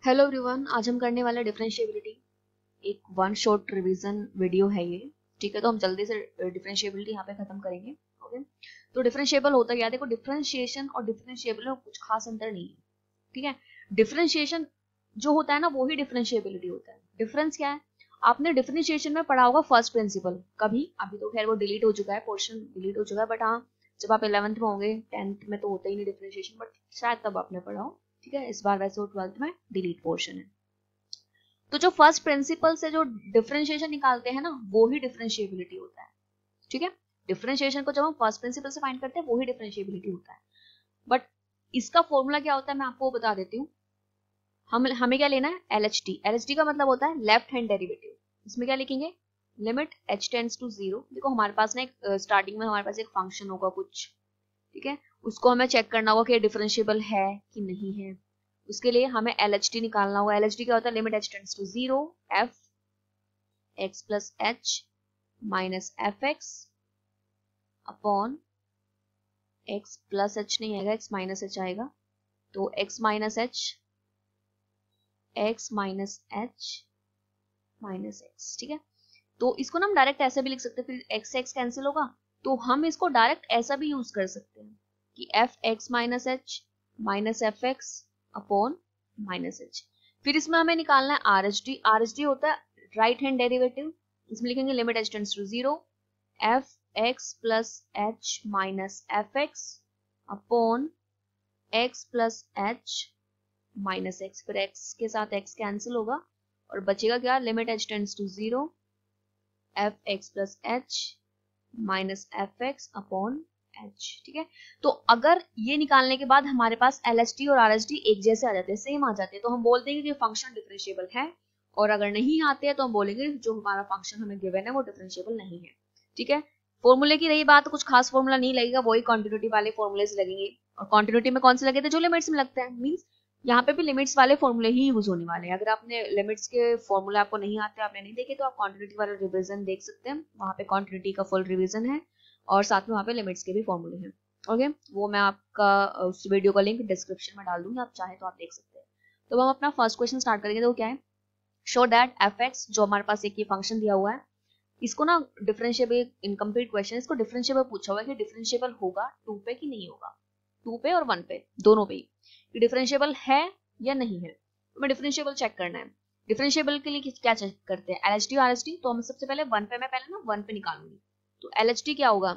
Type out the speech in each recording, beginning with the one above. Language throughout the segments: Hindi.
हेलो एवरीवन, आज हम करने वाले डिफरेंशिएबिलिटी। एक वन शॉट रिवीजन वीडियो है ये। ठीक है, तो हम जल्दी से डिफरेंशिएबिलिटी यहाँ पे खत्म करेंगे। ओके, तो डिफरेंशिएबल होता क्या है? देखो, डिफरेंशिएशन और डिफरेंशिएबल में कुछ खास अंतर नहीं है। ठीक है, डिफरेंशिएशन जो होता है ना, वो ही डिफरेंशिएबिलिटी होता है। डिफरेंस क्या है? आपने डिफरेंशिएशन में पढ़ा होगा फर्स्ट प्रिंसिपल कभी, अभी तो खैर वो डिलीट हो चुका है, पोर्शन डिलीट हो चुका है, बट हाँ, जब आप 11th में होंगे, 10th में तो होता ही नहीं डिफरेंशिएशन, बट शायद तब आपने पढ़ा हो। ठीक है, इस बार वैसे वो 12th में डिलीट पोर्शन है। तो जो फर्स्ट प्रिंसिपल से जो डिफरेंशिएशन निकालते हैं ना, वो ही डिफरेंशिएबिलिटी होता है। ठीक है, डिफरेंशिएशन को जब हम फर्स्ट प्रिंसिपल से फाइंड करते हैं, वो ही डिफरेंशिएबिलिटी होता है। बट इसका फॉर्मूला क्या होता है, मैं आपको बता देती हूँ। हमें क्या लेना है? LHT। LHT का मतलब होता है लेफ्ट हैंड डेरिवेटिव। इसमें क्या लिखेंगे? Limit h tends to 0। देखो, हमारे पास ना एक स्टार्टिंग में हमारे पास एक फंक्शन होगा कुछ। ठीक है, उसको हमें चेक करना होगा कि डिफरेंशिएबल है कि नहीं है। उसके लिए हमें LHT निकालना होगा। LHT क्या होता है? Limit h tends to 0 f x plus h minus F X upon x plus h नहीं आएगा, x माइनस h आएगा। तो x minus h minus x। ठीक है, तो इसको ना हम डायरेक्ट ऐसे भी लिख सकते हैं, फिर x से x कैंसिल होगा, तो हम इसको डायरेक्ट ऐसा भी यूज कर सकते हैं कि F x minus H minus F X upon minus H. फिर इसमें हमें निकालना है RHD। RHD होता है राइट हैंड डेरिवेटिव। इसमें लिखेंगे limit h tends to 0 F X plus H minus F X upon X plus H minus X. फिर x के साथ x कैंसिल होगा और बचेगा क्या? Limit h tends to 0 F X plus H minus F X upon H. ठीक है, तो अगर ये निकालने के बाद हमारे पास LHT और RHD एक जैसे आ जाते हैं, सेम आ जाते हैं, तो हम बोल देंगे कि फंक्शन डिफरेंशिएबल है। और अगर नहीं आते हैं तो हम बोलेंगे जो हमारा फंक्शन हमें गिवन है वो डिफरेंशिएबल नहीं है। ठीक है, फॉर्मूले की रही बात, कुछ खास फॉर्मूला नहीं लगेगा, वही कॉन्टिन्यूटी वाले फॉर्मूले लगेंगे। और कॉन्टिन्यूटी में कौन से लगे थे? जो लिमिट्स में लगते हैं। मीन्स यहाँ पे भी लिमिट्स वाले फॉर्मूले ही यूज होने वाले हैं। अगर आपने लिमिट्स के फॉर्मूला आपको नहीं आते, आपने नहीं देखे, तो आप कॉन्टिन्यूटी वाला रिवीजन देख सकते हैं। वहाँ पे कॉन्टिन्यूटी का फुल रिवीजन है और साथ में वहाँ पे लिमिट्स के भी फॉर्मूले हैं। ओके, वो मैं आपका उस वीडियो का लिंक डिस्क्रिप्शन में डाल दूंगी, आप चाहे तो आप देख सकते हैं। तो हम अपना फर्स्ट क्वेश्चन स्टार्ट करेंगे। तो क्या है? शो दैट एफ एक्स, जो हमारे पास एक ये फंक्शन दिया हुआ है, इसको ना डिफरेंशिएबल, इनकम्प्लीट क्वेश्चन, इसको डिफरेंशिएबल पूछा हुआ है कि डिफरेंशिएबल होगा 2 पे कि नहीं होगा। 2 पे और 1 पे, दोनों पे ही डिफरेंशिएबल है या नहीं है। तो हमें डिफरेंशिएबल चेक करना है। डिफरेंशिएबल के लिए क्या चेक करते हैं? LHT और RHD। तो हम सबसे पहले 1 पे, मैं पहले ना 1 पे निकालूंगी। तो LHT क्या होगा?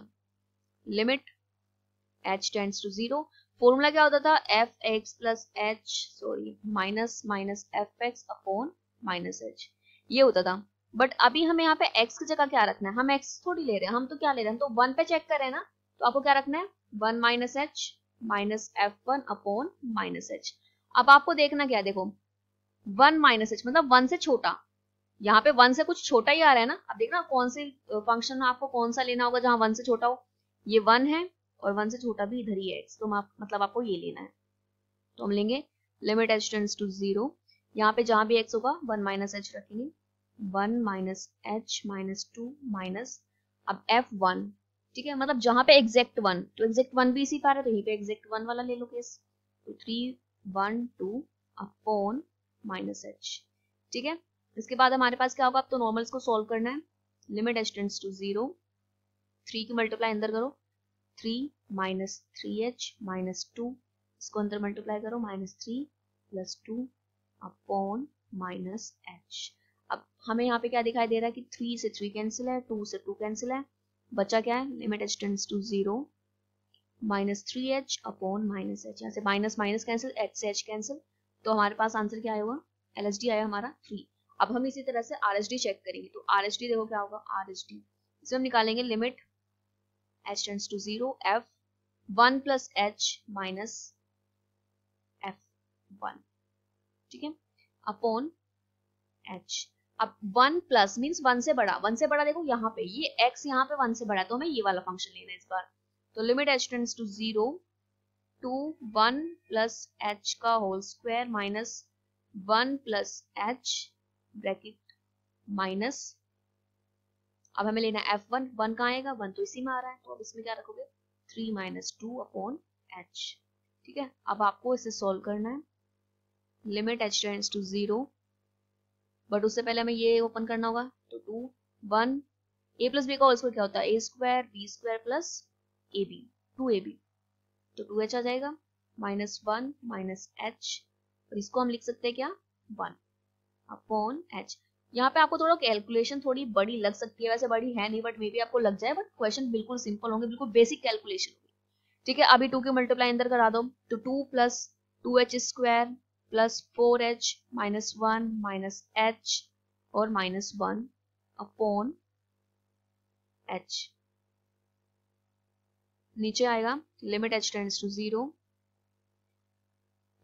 Limit h tends to 0। Formula क्या होता था? F X plus H minus minus F X upon minus H, ये होता था। बट अभी हमें यहाँ पे x की जगह क्या रखना है? हम x थोड़ी ले रहे हैं, हम तो क्या ले रहे हैं? हम तो 1 पे चेक कर रहे हैं ना, तो आपको क्या रखना है? 1 minus H minus F1 upon minus H. अब आपको देखना क्या है? देखो, 1 माइनस एच मतलब 1 से छोटा। यहाँ पे 1 से कुछ छोटा ही आ रहा है ना। अब देखना कौन से फंक्शन आपको कौन सा लेना होगा जहां 1 से छोटा हो। ये 1 है और 1 से छोटा भी इधर ही है x, तो मतलब आपको ये लेना है। तो हम लेंगे लिमिट h टेंड्स टू 0। यहाँ पे जहां भी x होगा 1 माइनस एच रखेंगे, 1 माइनस एच माइनस 2 माइनस अब F1। ठीक है, मतलब जहां पे एग्जैक्ट 1, तो एग्जैक्ट 1 भी इसी पार है, तो यहीं पे एग्जैक्ट 1 वाला ले लो केस। तो 3 1 2 अपॉन माइनस एच। ठीक है, इसके बाद हमारे पास क्या होगा? अब तो नॉर्मल्स को सॉल्व करना है। लिमिट h टेंड्स टू 0, 3 की मल्टीप्लाई अंदर करो, 3 माइनस 3h माइनस 2, इसको अंदर मल्टीप्लाई करो, minus 3 plus 2 upon minus h। अब हमें यहाँ पे क्या दिखाई दे रहा है कि 3 से 3 कैंसिल है, 2 से 2 कैंसिल है, बचा क्या है? Limit h tends to 0 minus 3h upon minus h। यहाँ से माइनस माइनस कैंसिल, h से h कैंसिल, तो हमारे पास आंसर क्या आया होगा? LHD आया हमारा 3। अब हम इसी तरह से RHD चेक करेंगे। तो RHD देखो क्या होगा? RHD इसे हम निकालेंगे limit h tends to 0 F1 plus h minus F1। ठीक है, अपॉन h। अब 1 प्लस मीन्स 1 से बड़ा, 1 से बड़ा देखो यहाँ पे, ये x यहाँ पे 1 से बड़ा है, तो हमें ये वाला फंक्शन लेना है इस बार। तो limit h tends to 0 two 1 plus h का whole square minus 1 plus h bracket minus, अब हमें लेना है F1। 1 कहाँ आएगा? 1 तो इसी में आ रहा है, तो अब इसमें क्या रखोगे? 3 माइनस 2 अपॉन h। ठीक है, अब आपको इसे सॉल्व करना है। Limit h tends to 0, but उससे पहले हमें ये ओपन करना होगा, तो 2 1 a प्लस बी का होल स्क्वायर क्या होता है, a स्क्वायर बी square plus A B, 2ab, तो 2h आ जाएगा, -1 माइनस h, और इसको हम लिख सकते हैं क्या, 1 अपॉन h। यहाँ पे आपको थोड़ा कैलकुलेशन थोड़ी बड़ी लग सकती है, वैसे बड़ी है नहीं, बट मे बी आपको लग जाए, बट क्वेश्चन बिल्कुल सिंपल होंगे, बिल्कुल बेसिक कैलकुलेशन होगी, ठीक है। अभी 2 की मल्टीप्लाई अंदर करा दो, तो 2 plus 2h square plus 4h minus 1 minus h और -1 अपॉन h, नीचे आएगा limit h tends to 0,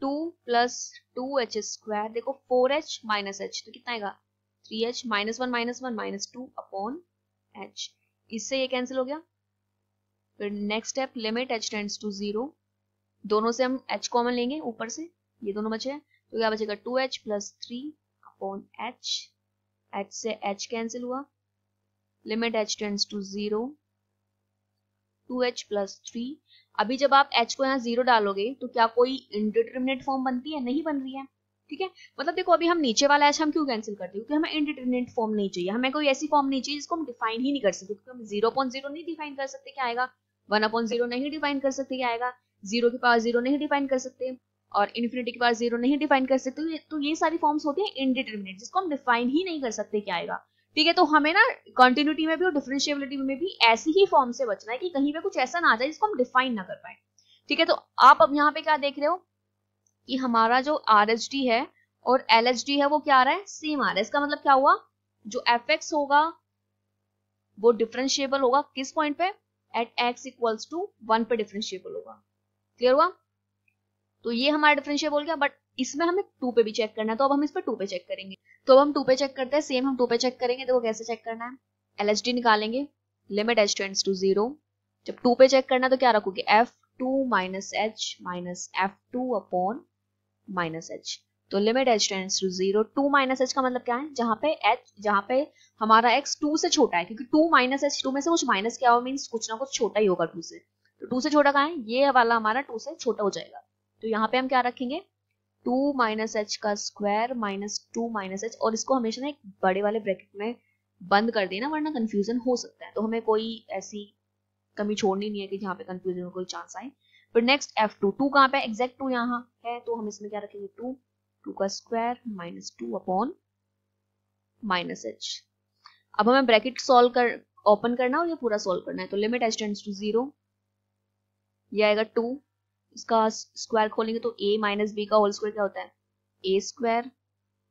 2 plus 2h square, देखो 4h माइनस h तो कितना आएगा 3h, -1 -2 अपॉन h, इससे ये कैंसिल हो गया। फिर next step limit h tends to 0, दोनों से हम h कॉमन लेंगे, ऊपर से ये दोनों बचे हैं, तो क्या बचेगा 2h plus 3 upon h, h से h कैंसिल हुआ, limit h tends to 0, 2h plus 3। अभी जब आप h को यहाँ 0 डालोगे तो क्या कोई इंडिटरमिनेट फॉर्म बनती है, नहीं बन रही है, ठीक है। मतलब देखो अभी हम नीचे वाला h हम क्यों कैंसिल करते हैं, क्योंकि हमें इंडिटरमिनेट फॉर्म नहीं चाहिए, हमें कोई ऐसी फॉर्म नहीं चाहिए जिसको हम डिफाइन ही नहीं कर सकते, क्योंकि हम 0.0 नहीं डिफाइन कर सकते क्या आएगा, 1/0 नहीं डिफाइन कर सकते क्या आएगा, 0 की पावर 0 नहीं डिफाइन कर सकते, और इन्फिनिटी की पावर 0 नहीं डिफाइन कर सकते, तो ये सारी फॉर्म्स होती है इंडिटरमिनेट, जिसको हम डिफाइन ही नहीं कर सकते क्या आएगा, ठीक है। तो हमें ना कंटिन्यूटी में भी और डिफरेंशिएबिलिटी में भी ऐसी ही फॉर्म से बचना है कि कहीं पे कुछ ऐसा ना आ जाए जिसको हम डिफाइन ना कर पाए, ठीक है। तो आप अब यहाँ पे क्या देख रहे हो कि हमारा जो RHD है और LHD है वो क्या आ रहा है, सेम आ रहा है। इसका मतलब क्या हुआ, जो fx होगा वो डिफरेंशिएबल होगा किस पॉइंट पे, एट x इक्वल्स टू 1 पे डिफरेंशिएबल होगा, क्लियर हुआ। तो ये हमारा डिफरेंशिएबल गया, बट इसमें हमें 2 पे भी चेक करना है, तो अब हम इस पे 2 पे चेक करेंगे, तो अब हम 2 पे चेक करते हैं, सेम हम 2 पे चेक करेंगे। देखो कैसे चेक करना है, LHD निकालेंगे, लिमिट h टेंड्स टू 0, जब 2 पे चेक करना है तो क्या रखोगे, f2 minus h minus f2 upon minus h, तो limit h tends to 0, 2 minus h का मतलब क्या है, जहाँ पे हमारा x 2 से छोटा है, क्योंकि 2 माइनस h, 2 में से कुछ माइनस क्या हो, मीन्स कुछ ना कुछ छोटा ही होगा 2 से, तो 2 से छोटा कहाँ है, ये वाला हमारा 2 से छोटा हो जाएगा, तो यहाँ पे हम क्या रखेंगे 2 माइनस h का स्क्वायर माइनस 2 माइनस h, और इसको हमेशा ना एक बड़े वाले ब्रैकेट में बंद कर देना, वरना कंफ्यूजन हो सकता है, तो हमें कोई ऐसी कमी छोड़नी नहीं है कि जहाँ पे कंफ्यूजन कोई चांस आए। फिर नेक्स्ट f2, 2 कहाँ पे, एग्जैक्ट 2 यहाँ है, तो हम इसमें क्या रखेंगे 2 का square minus 2 upon minus h। अब हमें ब्रैकेट सॉल्व कर ओपन करना और ये पूरा सॉल्व करना है, तो लिमिट h टेंड्स टू 0, ये आएगा 2, इसका स्क्वायर खोलेंगे तो a माइनस बी का होल स्क्वायर क्या होता है, a square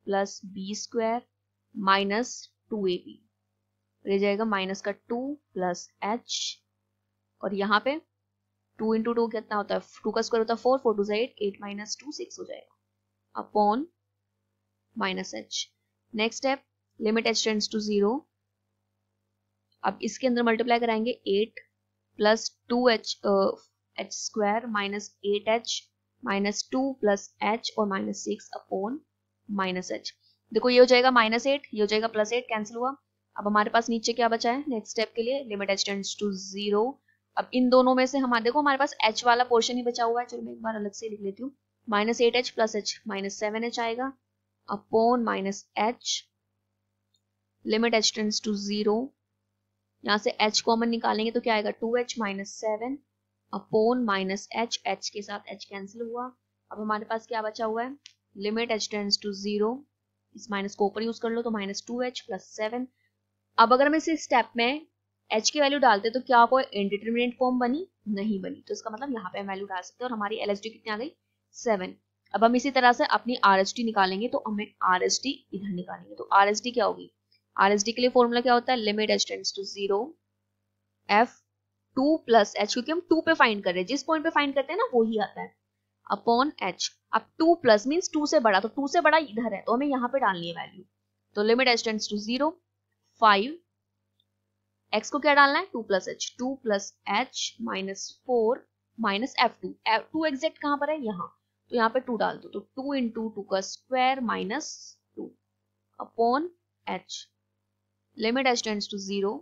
plus B square minus 2ab, ये जाएगा माइनस का 2 प्लस h, और यहाँ पे 2 इंटू 2 कितना होता है, 2 का स्क्वायर होता है 4, 4 2 8, 8 माइनस 2 6 हो जाएगा upon minus h। Next step limit h tends to 0, अब इसके अंदर मल्टीप्लाई कराएंगे 8 plus 2h h square minus 8h minus 2 plus h और माइनस 6 अपॉन माइनस h। देखो ये हो जाएगा -8, ये हो जाएगा +8, कैंसिल हुआ। अब हमारे पास नीचे क्या बचा है नेक्स्ट स्टेप के लिए, लिमिट h टेंड्स टू 0। अब इन दोनों में से हमारे देखो हमारे पास h वाला पोर्शन ही बचा हुआ है, चलो मैं एक बार अलग से लिख लेती हूँ, -8h प्लस h -7h आएगा upon minus h, limit h tends to 0, यहाँ से h कॉमन निकालेंगे तो क्या आएगा 2h minus 7 upon minus h, h के साथ h कैंसिल हुआ। अब हमारे पास क्या बचा हुआ है, लिमिट h टेंड्स टू 0, इस माइनस को ऊपर यूज कर लो तो -2h प्लस 7। अब अगर हम इस स्टेप में h की वैल्यू डालते तो क्या कोई इंडिटरमिनेट फॉर्म बनी, नहीं बनी, तो इसका मतलब यहाँ पे हम वैल्यू डाल सकते हैं और हमारी LHD कितनी आ गई 7। अब हम इसी तरह से अपनी RHD निकालेंगे, तो हमें RHD इधर निकालेंगे, तो RHD क्या होगी, RHD के लिए फॉर्मूला क्या होता है, limit h tends to 0 f2 plus h, क्योंकि हम 2 पे फाइंड कर रहे हैं, जिस पॉइंट पे फाइंड करते हैं ना वो ही आता है, अपॉन h। अब 2 प्लस मींस 2 से बड़ा, तो 2 से बड़ा इधर है तो हमें यहाँ पे डालनी है वैल्यू, तो limit h tends to 0, 5 x को क्या डालना है 2 plus h minus 4 minus f2, f2 exact कहाँ पर है यहाँ, तो यहाँ पे 2 डाल दो, तो 2 इंटू 2 का square minus 2 upon h, limit h tends to 0,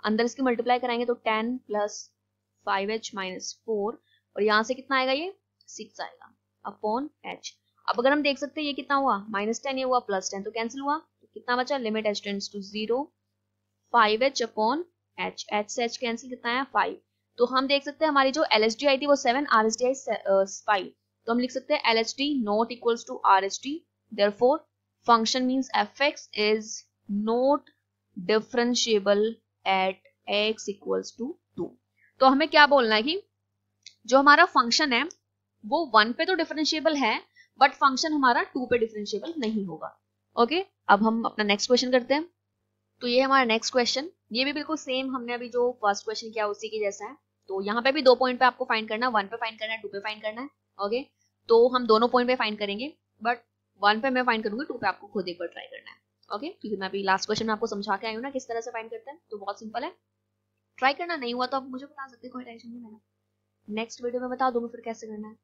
अंदर इसकी मल्टीप्लाई कराएंगे तो 10 प्लस 5h माइनस 4, और यहाँ से कितना आएगा ये 6 आएगा अपॉन h। अब अगर हम देख सकते हैं ये कितना हुआ -10, ये हुआ +10, तो कैंसिल हुआ, तो कितना बचा limit h tends to 0 5h upon h, h से h कैंसिल, कितना आया 5। तो हम देख सकते हैं हमारी जो LHD आई थी वो 7, RHD आई 5, तो हम लिख सकते हैं LHD not equals to RHD, therefore function means fx is not differentiable at x equals to 2। तो हमें क्या बोलना है कि जो हमारा फंक्शन है वो 1 पे तो डिफरेंशिएबल है बट फंक्शन हमारा 2 पे डिफरेंशिएबल नहीं होगा। ओके, अब हम अपना नेक्स्ट क्वेश्चन करते हैं। तो ये हमारा नेक्स्ट क्वेश्चन, ये भी बिल्कुल सेम हमने अभी जो फर्स्ट क्वेश्चन किया उसी की जैसा है। तो यहाँ पे भी 2 पॉइंट पे आपको फाइंड करना है, 1 पे फाइंड करना है, 2 पे फाइंड करना है। ओके, तो हम दोनों पॉइंट पे फाइंड करेंगे, बट 1 पे मैं फाइंड करूंगी, 2 पे आपको खुद एक बार ट्राई करना है। ओके, क्योंकि मैं अभी लास्ट क्वेश्चन में आपको समझा के आई हूँ ना किस तरह से फाइंड करते हैं, तो बहुत सिंपल है। ट्राई करना, नहीं हुआ तो आप मुझे बता सकते, कोई टेंशन नहीं लेना, नेक्स्ट वीडियो में बता दूंगी फिर कैसे करना है।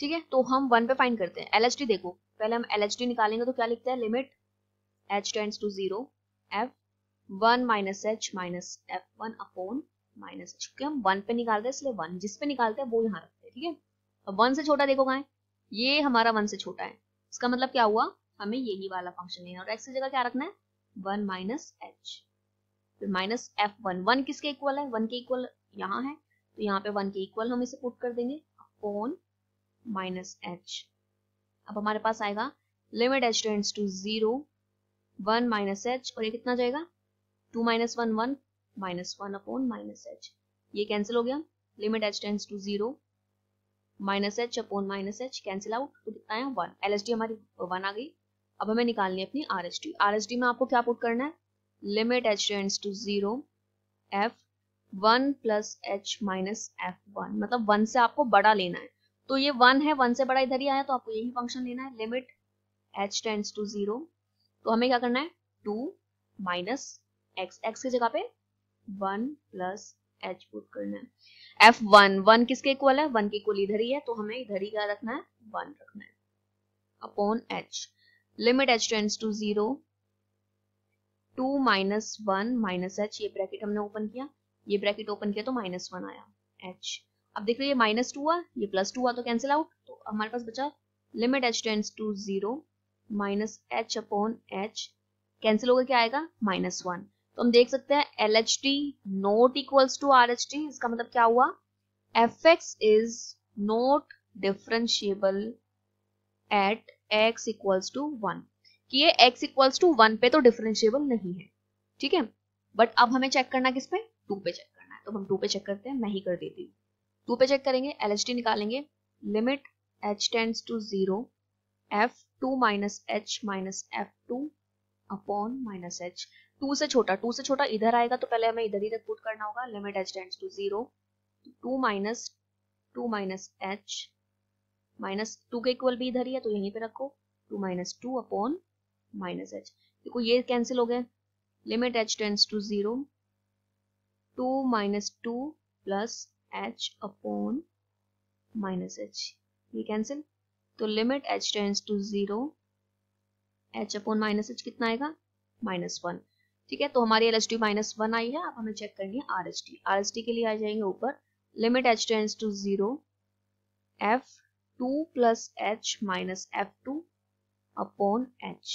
ठीक है, तो हम 1 पे फाइंड करते हैं। LHD देखो, पहले हम LHD निकालेंगे तो क्या लिखते हैं, limit h tends to 0 f1 minus h minus f1 upon minus h, क्योंकि हम 1 पे निकालते हैं इसलिए 1, जिस पे निकालते हैं वो यहाँ रखते हैं। ठीक है, अब 1 से छोटा देखो कहाँ है, ये हमारा 1 से छोटा है, इसका मतलब क्या हुआ, हमें यही वाला फंक्शन लेना है और x की जगह क्या रखना है 1 माइनस h, फिर माइनस f1, 1 किसके इक्वल है, 1 के इक्वल यहाँ है, तो यहाँ पे 1 के इक्वल हम इसे पुट कर देंगे अपॉन माइनस h। अब हमारे पास आएगा limit h tends to 0 1 minus h, और ये कितना जाएगा 2 minus 1 1 minus 1 upon minus h, ये कैंसिल हो गया, limit h tends to 0 minus h upon minus h cancel out, तो कितना है 1। LHD हमारी 1 आ गई। अब हमें निकालनी है अपनी RHD। RHD में आपको क्या पुट करना है, limit h tends to 0 f1 plus h minus f1, मतलब 1 से आपको बड़ा लेना है, तो ये 1 है, 1 से बड़ा इधर ही आया, तो आपको यही फंक्शन लेना है, लिमिट h टेंड्स टू 0, तो हमें क्या करना है 2 माइनस x, x की जगह पे 1 प्लस h पुट करना है। f1 1 किसके इक्वल है, 1 के इक्वल इधर ही है, तो हमें इधर ही क्या रखना है 1 रखना है upon h, limit h tends to 0 2 minus 1 minus h, ये ब्रैकेट हमने ओपन किया, ये ब्रैकेट ओपन किया तो माइनस 1 आया h। अब देख लो ये माइनस 2 हुआ, ये प्लस 2 हुआ, तो कैंसिल आउट, तो हमारे पास बचा limit h tends to 0 minus h upon h, cancel होकर क्या आएगा माइनस 1। तो हम देख सकते हैं LHD not equals to RHD, इसका मतलब क्या हुआ, fx is not differentiable at x equals to 1, कि ये x इक्वल्स टू 1 पे तो डिफरेंशिएबल नहीं है। ठीक है, बट अब हमें चेक करना किस पे, 2 पे चेक करना है, तो हम 2 पे चेक करते हैं, मैं ही कर देती हूँ। 2 पे चेक करेंगे, LHD निकालेंगे, limit h tends to 0 f2 minus h minus f2 upon minus h, 2 से छोटा इधर आएगा, तो पहले हमें इधर ही तक पुट करना होगा, limit h tends to 0 2 minus h minus 2 के इक्वल भी इधर ही है, तो यहीं पे रखो 2 माइनस 2 अपॉन माइनस h। देखो ये कैंसिल हो गए, limit h tends to 0 2 minus 2 plus h upon minus h, ये कैंसिल, तो limit h tends to 0 h upon minus h कितना आएगा -1। ठीक है, तो हमारी LHD -1 आई है। अब हमें चेक करनी है RHD। RHD के लिए आ जाएंगे ऊपर, limit h tends to 0 f2 plus h minus f2 upon h,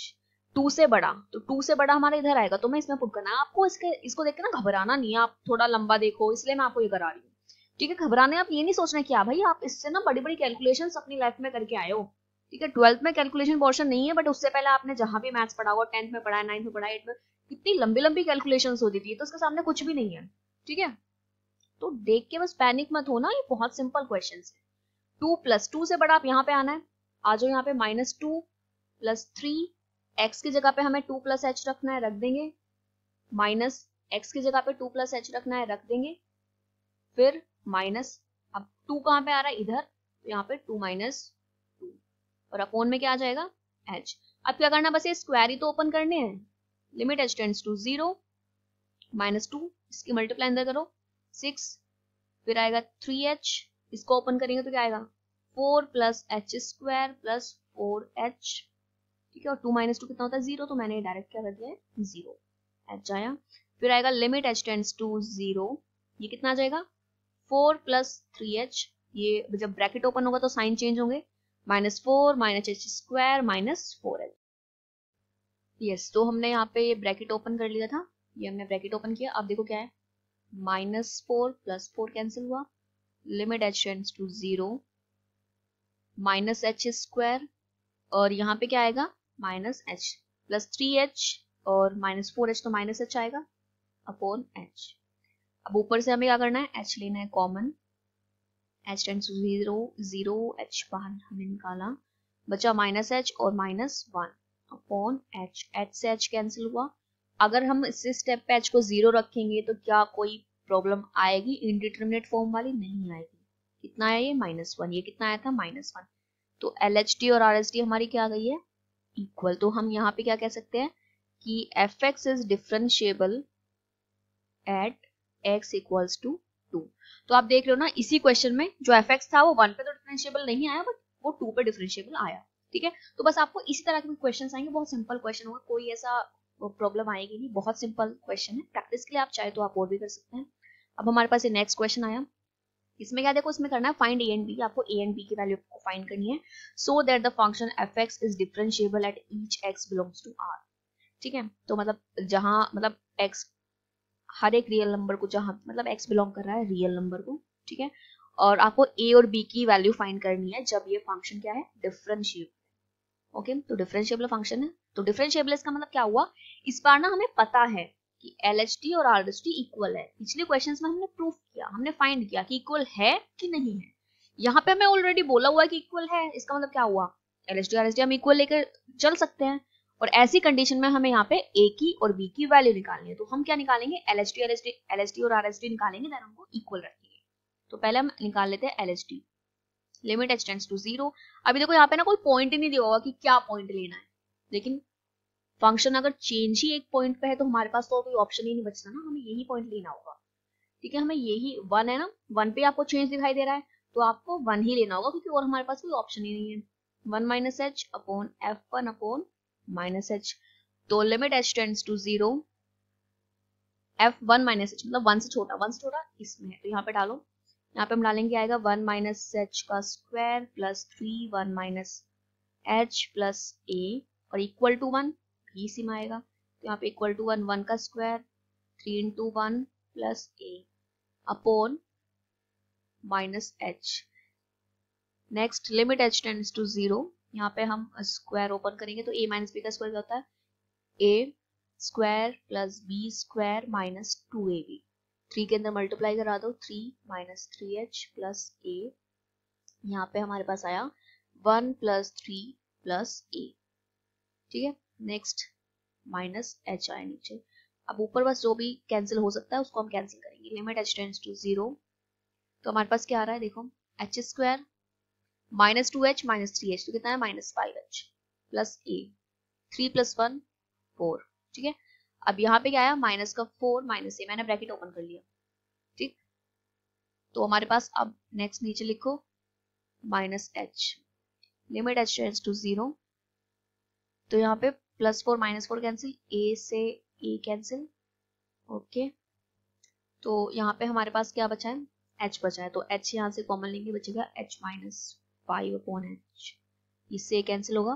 2 से बड़ा, तो 2 से बड़ा हमारा इधर आएगा, तो मैं इसमें पुट करना है आपको। इसको देख के ना घबराना नहीं है, आप थोड़ा लंबा देखो, इसलिए मैं आपको ये करा रही हूँ। ठीक है, घबराने आप ये नहीं सोचना कि भाई आप इससे ना बड़ी बड़ी कैलकुलेशंस अपनी लाइफ में करके आए हो। ठीक है, 12th में कैलकुलेशन पोर्शन नहीं है, बट उससे पहले आपने जहां भी मैथ्स पढ़ा हुआ, 10th में पढ़ा है, 9th में पढ़ा है, 8th में, कितनी लंबी लंबी कैलकुलेशंस होती थी, तो उसके सामने कुछ भी नहीं है। ठीक है, तो देख के बस पैनिक मत होना, ये बहुत सिंपल क्वेश्चन है। 2 प्लस 2 से बड़ा आप यहाँ पे आना है, आ जाओ यहाँ पे -2 प्लस 3, x की जगह पे हमें 2 प्लस h रखना है, रख देंगे, माइनस x की जगह पे 2 प्लस h रखना है, रख देंगे, फिर माइनस, अब 2 कहाँ पे आ रहा है इधर, तो यहाँ पे 2 माइनस 2, और अपॉन में क्या आ जाएगा h। अब क्या करना, बस ये स्क्वायर ही तो ओपन करने हैं, लिमिट h टेंड्स टू 0 -2, इसकी मल्टीप्लाई अंदर करो 6, फिर आएगा 3h, इसको ओपन करेंगे तो क्या आएगा 4 plus h square plus 4h। ठीक है, और 2 माइनस 2 कितना होता है 0, तो मैंने डायरेक्ट क्या कर दिया है 0, h आया। फिर आएगा लिमिट h टेंड्स टू 0, ये कितना आ जाएगा 4 प्लस 3h, ये जब ब्रैकेट ओपन होगा तो साइन चेंज होंगे, -4 minus H square minus 4h। Yes, तो हमने यहाँ पे ये ब्रैकेट ओपन कर लिया था, ये हमने ब्रैकेट ओपन किया। अब देखो क्या है, -4 + 4 कैंसिल हुआ, limit h tends to 0 minus H square, और यहाँ पे क्या आएगा -h प्लस 3h और -4h तो -h आएगा अपॉन h। अब ऊपर से हमें क्या करना है, h लेना है common, h tends to 0 0 h बाहर हमने निकाला, बचा -h और -1 अपॉन h। h से h कैंसिल हुआ। अगर हम इस स्टेप पे h को 0 रखेंगे तो क्या कोई प्रॉब्लम आएगी? इनडिटरमिनेट फॉर्म वाली नहीं आएगी। कितना है ये -1, ये कितना आया था -1। तो LHT और RHT हमारी क्या आ गई है, इक्वल। तो हम यहाँ पे क्या कह सकते हैं कि fx is differentiable at x equals to 2। तो आप देख रहे हो ना, इसी क्वेश्चन में जो fx था वो 1 पे तो डिफरेंशिएबल नहीं आया, बट वो 2 पे डिफरेंशिएबल आया। ठीक है, तो बस आपको इसी तरह के क्वेश्चन आएंगे, बहुत सिंपल क्वेश्चन होगा, कोई ऐसा प्रॉब्लम आएगी नहीं, बहुत सिंपल क्वेश्चन है। प्रैक्टिस के लिए आप चाहे तो आप और भी कर सकते हैं। अब हमारे पास ये नेक्स्ट क्वेश्चन आया, इसमें क्या देखो, इसमें करना है फाइंड a एंड b, आपको a एंड b की वैल्यू को फाइंड करनी है, so that the function fx is differentiable at each x belongs to r। ठीक है, तो मतलब जहां मतलब x हर एक रियल नंबर को, जहां मतलब x बिलोंग कर रहा है रियल नंबर को, ठीक है, और आपको a और b की वैल्यू फाइंड करनी है जब ये फंक्शन क्या है, डिफरेंशिएबल। ओके, तो डिफरेंशिएबल फंक्शन है, तो डिफरेंशिएबल इसका मतलब क्या हुआ, इस बार ना हमें पता है कि LHT और RHT इक्वल है। पिछले क्वेश्चंस में हमने प्रूफ किया, हमने फाइंड किया कि इक्वल है कि नहीं है। यहाँ पे हमें ऑलरेडी बोला हुआ है कि इक्वल है, इसका मतलब क्या हुआ, LHT RHT हम इक्वल लेकर चल सकते हैं। और ऐसी कंडीशन में हमें यहाँ पे a की और b की वैल्यू निकालनी है, तो हम क्या निकालेंगे, LHT और RHT निकालेंगे, देन हमको इक्वल रखेंगे। तो पहले हम निकाल लेते हैं LHT, limit h tends to 0। अभी देखो यहाँ पे ना कोई पॉइंट ही नहीं दिया होगा कि क्या पॉइंट लेना है, लेकिन फंक्शन अगर चेंज ही एक पॉइंट पे है तो हमारे पास तो कोई ऑप्शन ही नहीं बचता ना, हमें यही पॉइंट लेना होगा। ठीक है, हमें यही 1 है ना, 1 पे आपको चेंज दिखाई दे रहा है तो आपको 1 ही लेना होगा, क्योंकि और हमारे पास कोई ऑप्शन ही नहीं है। 1 minus H upon f1 upon minus H, तो limit h tends to 0 f1 minus H, मतलब 1 से छोटा इसमें है, तो यहाँ पे डालो, यहाँ पे हम डालेंगे, आएगा 1 माइनस एच का square plus 3 1 minus H plus a और इक्वल टू 1, इसी में आएगा, तो यहाँ पे इक्वल टू 1 1 का square 3 into 1 plus a upon minus H. Next limit h tends to 0, यहाँ पे हम स्क्वायर ओपन करेंगे तो a माइनस बी का स्क्वायर क्या होता है, a square plus b square minus 2ab, 3 के अंदर मल्टीप्लाई करा दो, 3 माइनस 3h प्लस a, यहाँ पे हमारे पास आया 1 प्लस 3 प्लस a। ठीक है, नेक्स्ट माइनस h आया नीचे। अब ऊपर बस जो भी कैंसिल हो सकता है उसको हम कैंसिल करेंगे, लिमिट h टेंड्स टू 0, तो हमारे पास क्या आ रहा है, देखो h square minus 2h minus 3h, तो कितना है minus 5h plus a, 3 plus 1 4। ठीक है, अब यहाँ पे क्या आया, माइनस का 4 माइनस a, मैंने ब्रैकेट ओपन कर लिया। ठीक, तो हमारे पास अब नेक्स्ट नीचे लिखो minus h, limit h tends to 0, तो यहाँ पे प्लस 4 माइनस 4 कैंसिल, a से a कैंसिल। ओके, तो यहाँ पे हमारे पास क्या बचा है, h बचा है, तो h यहाँ से कॉमन लेंगे, बचेगा h माइनस 5 अपॉन h, इससे कैंसिल होगा।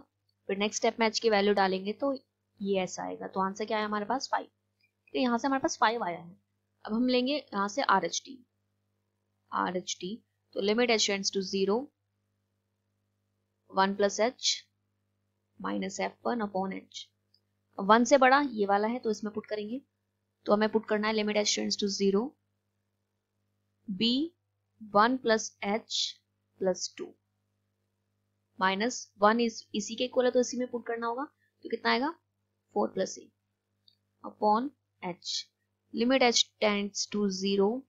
फिर नेक्स्ट स्टेप में h की वैल्यू डालेंगे तो ये ऐसा आएगा, तो आंसर क्या है हमारे पास 5। तो यहाँ से हमारे पास 5 आया है। अब हम लेंगे यहाँ से RHT, तो limit h tends to 0 1 plus h minus f1 upon h, 1 से बड़ा ये वाला है तो इसमें पुट करेंगे, तो हमें पुट करना है limit h tends to 0 b 1 plus h plus 2 minus 1 इसी के इक्वल है तो इसी में पुट करना होगा, तो कितना आएगा 4 plus a upon h, limit h tends to 0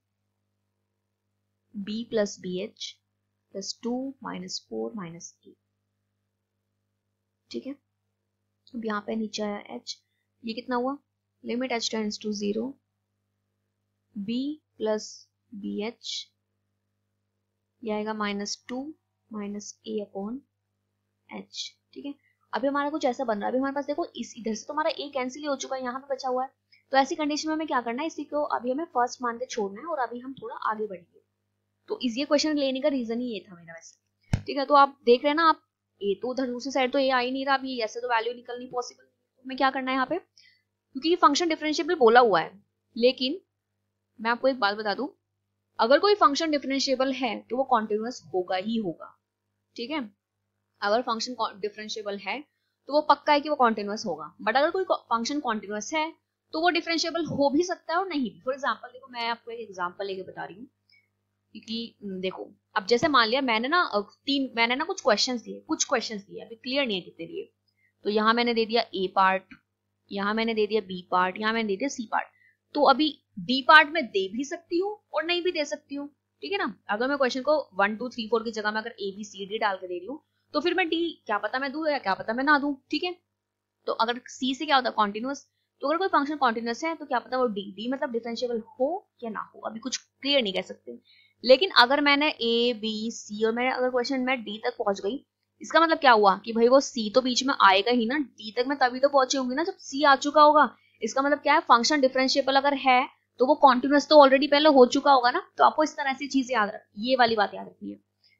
b plus bh plus 2 minus 4 minus a। ठीक है, अब यहाँ पे नीचे आया h, ये कितना हुआ, limit h tends to 0 b plus bh, ये आएगा minus 2 minus a upon h। ठीक है, अभी हमारा कुछ ऐसा बन रहा है, अभी हमारे पास देखो इस इधर से तो हमारा a कैंसिल हो चुका है, यहाँ पे बचा हुआ है, तो ऐसी कंडीशन में हमें क्या करना है, इसी को अभी हमें फर्स्ट मान के छोड़ना है और अभी हम थोड़ा आगे बढ़ेंगे। तो इस ये क्वेश्चन लेने का रीजन ही ये था मेरा वैसे। ठीक है, तो आप देख रहे हैं ना, आप ए तो उधर दूसरी साइड तो ए आ ही नहीं रहा, अभी ऐसे तो वैल्यू निकलनी पॉसिबल। तो हमें क्या करना है यहाँ पे, क्योंकि ये फंक्शन डिफरेंशिएबल बोला हुआ है, लेकिन मैं आपको एक बात बता दूं, अगर कोई फंक्शन डिफरेंशिएबल है तो वो कॉन्टिन्यूअस होगा ही होगा, ठीक है। अगर फंक्शन डिफरेंशिएबल है तो वो पक्का है कि वो कॉन्टिन्यूअस होगा, बट अगर कोई फंक्शन कॉन्टिन्यूअस है तो वो डिफरेंशिएबल हो भी सकता है और नहीं भी। फॉर एग्जाम्पल देखो, मैं आपको एक एग्जाम्पल लेके बता रही हूँ, क्योंकि देखो अब जैसे मान लिया मैंने ना कुछ क्वेश्चंस दिए, अभी क्लियर नहीं है कितने दिए। तो यहाँ मैंने दे दिया ए पार्ट, यहाँ मैंने दे दिया बी पार्ट, यहाँ मैंने दे दिया सी पार्ट। तो अभी डी पार्ट में दे भी सकती हूँ और नहीं भी दे सकती हूँ, ठीक है ना। अगर मैं क्वेश्चन को 1 2 3 4 की जगह में अगर ए बी सी डी डाल के दे रही हूँ तो फिर मैं डी क्या पता मैं दूं या क्या पता मैं ना दूं, ठीक है। तो अगर सी से क्या होता है कॉन्टिन्यूअस, तो अगर कोई फंक्शन कॉन्टिन्यूअस है तो क्या पता वो डी मतलब डिफरेंशिएबल हो या ना हो, अभी कुछ क्लियर नहीं कह सकते। लेकिन अगर मैंने ए बी सी और मैंने अगर क्वेश्चन में डी तक पहुंच गई, इसका मतलब क्या हुआ कि भाई वो सी तो बीच में आएगा ही ना, डी तक मैं तभी तो पहुंची होंगी ना जब सी आ चुका होगा। इसका मतलब क्या है, फंक्शन डिफरेंशिएबल अगर है तो वो कॉन्टिन्यूअस तो ऑलरेडी पहले हो चुका होगा ना। तो आपको इस तरह से चीज याद रख, ये वाली बात याद रखनी है,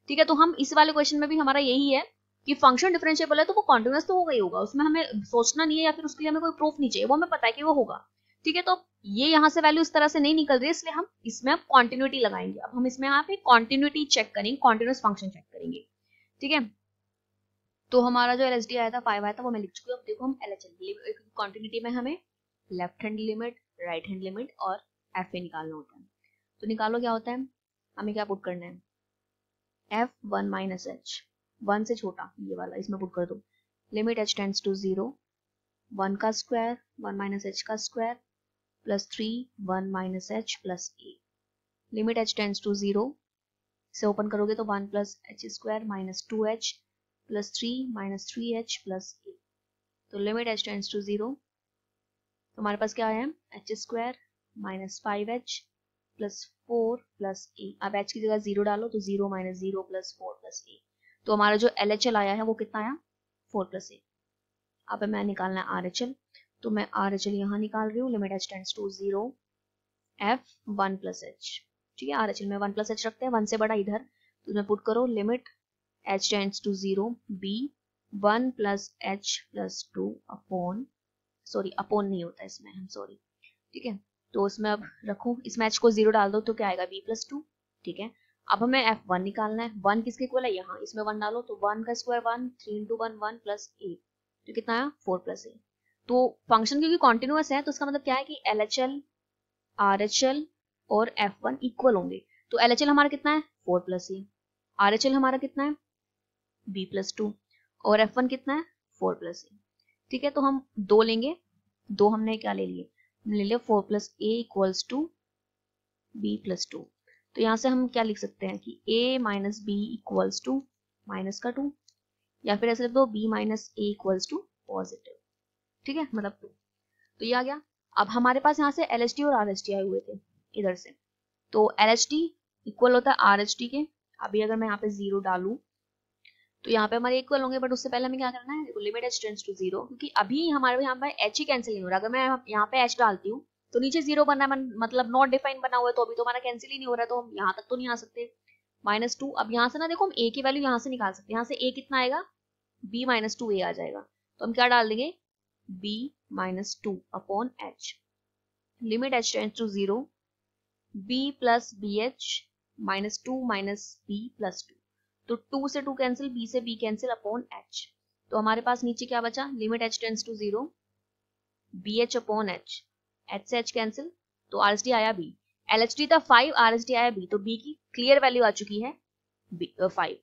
ठीक है। तो हम इस वाले क्वेश्चन में भी हमारा यही है कि फंक्शन डिफरेंशिएबल है तो वो कॉन्टिन्यूअस तो होगा ही होगा, उसमें हमें सोचना नहीं है या फिर उसके लिए हमें कोई प्रूफ नहीं चाहिए, वो हमें पता है कि वो होगा, ठीक है। तो ये यहाँ से वैल्यू इस तरह से नहीं निकल रही है, इसलिए हम इसमें अब कॉन्टिन्यूटी लगाएंगे। अब हम इसमें यहाँ पे कॉन्टिन्यूटी चेक करेंगे, कॉन्टिन्यूअस फंक्शन चेक करेंगे, ठीक है। तो हमारा जो एलएचडी आया था 5 आया था वो मैं लिख चुकी हूँ। अब देखो हम एलएचएल कॉन्टिन्यूटी में हमें left hand limit, right hand limit और एफ ए निकालना होता है। तो निकालो क्या होता है, हमें क्या पुट करना है, एफ 1 माइनस एच, 1 से छोटा ये वाला इसमें पुट कर दो, लिमिट एच टेंड्स टू 0, 1 का स्क्वायर 1 माइनस एच का square plus 3 1 minus H plus A, limit H tends to 0 से ओपन करोगे तो 1 plus H square minus 2h plus 3 minus 3h plus A. तो लिमिट एच टेंड्स टू 0, तो हमारे पास क्या है H square minus 5h plus 4 plus A. अब h की जगह 0 डालो तो 0 माइनस 0 प्लस 4 प्लस ए। तो हमारा जो LHL आया है वो कितना आया 4 प्लस ए। अब मैं निकालना है RHL, तो मैं RHL यहाँ निकाल रही हूँ, limit h tends to 0 f 1 plus h, ठीक है। RHL में 1 प्लस h रखते हैं, 1 से बड़ा इधर, तो इसमें पुट करो limit h tends to 0 b 1 plus h plus 2 upon, sorry upon नहीं होता इसमें, हम सॉरी, ठीक है। तो उसमें अब रखो, इसमें h को 0 डाल दो तो क्या आएगा b प्लस 2, ठीक है। अब हमें f1 निकालना है, 1 किसके इक्वल है यहाँ, इसमें 1 डालो तो 1 का स्क्वायर 1, 3 इंटू 1 1 प्लस a, तो कितना आया 4 प्लस a। तो फंक्शन क्योंकि कॉन्टिन्यूअस है तो इसका मतलब क्या है कि LHL RHL और f1 इक्वल होंगे। तो LHL हमारा कितना है 4 प्लस a, RHL हमारा कितना है b प्लस 2 और f1 कितना है 4 प्लस a, ठीक है। तो हम दो लेंगे, दो हमने क्या ले लिए, ले लिया 4 plus a equals to b plus 2। तो यहाँ से हम क्या लिख सकते हैं कि a minus b equals to minus का 2, या फिर ऐसे लिख दो b minus a equals to positive, ठीक है, मतलब 2। तो ये आ गया। अब हमारे पास यहाँ से LHD और RHD आए हुए थे इधर से, तो LHD इक्वल होता है RHD के। अभी अगर मैं यहाँ पे 0 डालूं तो यहाँ पे हमारे इक्वल होंगे, बट उससे पहले हमें क्या करना है, लिमिट h टेंड्स टू 0, क्योंकि अभी हमारे यहाँ पे h ही कैंसिल नहीं हो रहा। अगर मैं यहाँ पे h डालती हूँ तो नीचे 0 बना है, मतलब नॉट डिफाइन बना हुआ है, तो अभी तो हमारा कैंसिल ही नहीं हो रहा है, तो हम यहाँ तक तो नहीं आ सकते। -2, अब यहाँ से ना देखो हम a की वैल्यू यहाँ से निकाल सकते हैं, यहाँ से a कितना आएगा b माइनस 2a आ जाएगा। तो हम क्या डाल देंगे b minus 2 upon h, limit h tends to 0 b plus bh minus 2 minus b plus 2, तो 2 से 2 कैंसिल, b से b कैंसिल अपॉन h। तो हमारे पास नीचे क्या बचा, limit h tends to 0 bh upon h, h से h कैंसिल, तो RHD आया b, LHD था 5, RHD आया b, तो b की क्लियर वैल्यू आ चुकी है 5,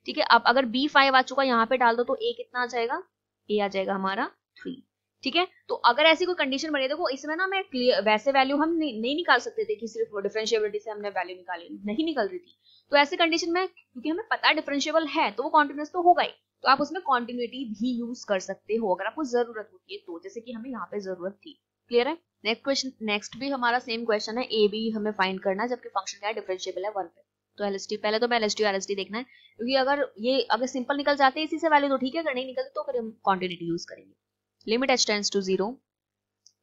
ठीक है। अब अगर b 5 आ चुका यहाँ पे डाल दो तो a कितना आ जाएगा, a आ जाएगा हमारा 3, ठीक है। तो अगर ऐसी कोई कंडीशन बनी, देखो इसमें ना मैं वैसे वैल्यू हम नहीं निकाल सकते थे कि सिर्फ डिफरेंशिएबिलिटी से हमने वैल्यू निकाली, नहीं निकल रही थी। तो ऐसी कंडीशन में क्योंकि हमें पता है डिफरेंशिएबल है तो वो कॉन्टिन्यूअस तो होगा ही, तो आप उसमें कॉन्टिन्यूटी भी यूज कर सकते हो अगर आपको जरूरत होती है तो, जैसे कि हमें यहाँ पे जरूरत थी। क्लियर है। नेक्स्ट क्वेश्चन, नेक्स्ट भी हमारा सेम क्वेश्चन है, ए बी हमें फाइंड करना है जबकि फंक्शन क्या है डिफरेंशिएबल है 1 पे। तो LHD पहले तो मैं LHD और RHD देखना है, क्योंकि अगर सिंपल निकल जाते हैं इसी से वैल्यू तो ठीक है, अगर नहीं निकलते तो फिर हम कॉन्टिन्यूटी यूज करेंगे। Limit h tends to 0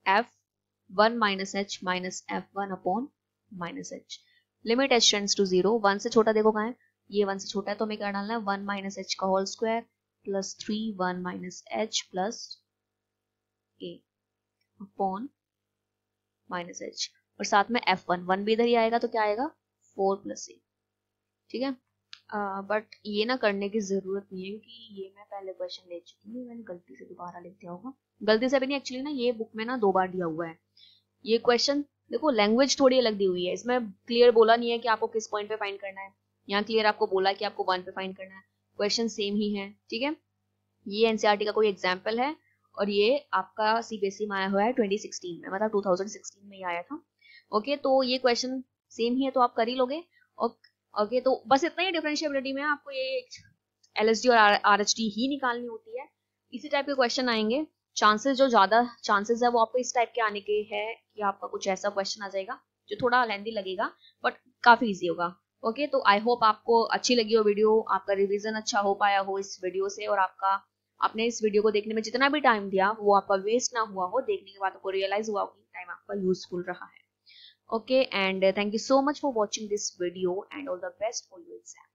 f 1 minus h minus f1 upon minus h, limit h tends to 0, 1 से छोटा देखो कहाँ है, ये 1 से छोटा है, तो हमें क्या डालना है 1 माइनस h का whole square plus 3 1 minus H plus A upon minus H, और साथ में F1 1 भी इधर ही आएगा तो क्या आएगा 4 प्लस ए। ठीक है, बट ये ना करने की जरूरत नहीं है क्योंकि ये मैं पहले क्वेश्चन ले चुकी हूँ, मैंने गलती से दोबारा लिख दिया होगा, गलती से भी नहीं, एक्चुअली ना ये बुक में ना 2 बार दिया हुआ है ये क्वेश्चन। देखो लैंग्वेज थोड़ी अलग दी हुई है, इसमें क्लियर बोला नहीं है कि आपको किस पॉइंट पे फाइंड करना है, यहाँ क्लियर आपको बोला कि आपको 1 पे फाइंड करना है, क्वेश्चन सेम ही है। ठीक है, ये एनसीईआरटी का कोई एग्जाम्पल है और ये आपका सीबीएसई में आया हुआ है 2016 में, मतलब 2016 में ही आया था। ओके, तो ये क्वेश्चन सेम ही है तो आप कर ही लोगे। ओके, तो बस इतना ही डिफरेंशिएबिलिटी में आपको ये एलएसडी और आरएचडी ही निकालनी होती है। इसी टाइप के क्वेश्चन आएंगे, चांसेस जो ज्यादा चांसेस है वो आपको इस टाइप के आने के है कि आपका कुछ ऐसा क्वेश्चन आ जाएगा जो थोड़ा लेंथी लगेगा बट काफी इजी होगा। ओके, तो आई होप आपको अच्छी लगी हो वीडियो, आपका रिवीजन अच्छा हो पाया हो इस वीडियो से, और आपने इस वीडियो को देखने में जितना भी टाइम दिया वो आपका वेस्ट ना हुआ हो, देखने के बाद आपको रियलाइज हुआ हो कि टाइम आपका यूजफुल रहा है। Okay, and thank you so much for watching this video and all the best for your exam.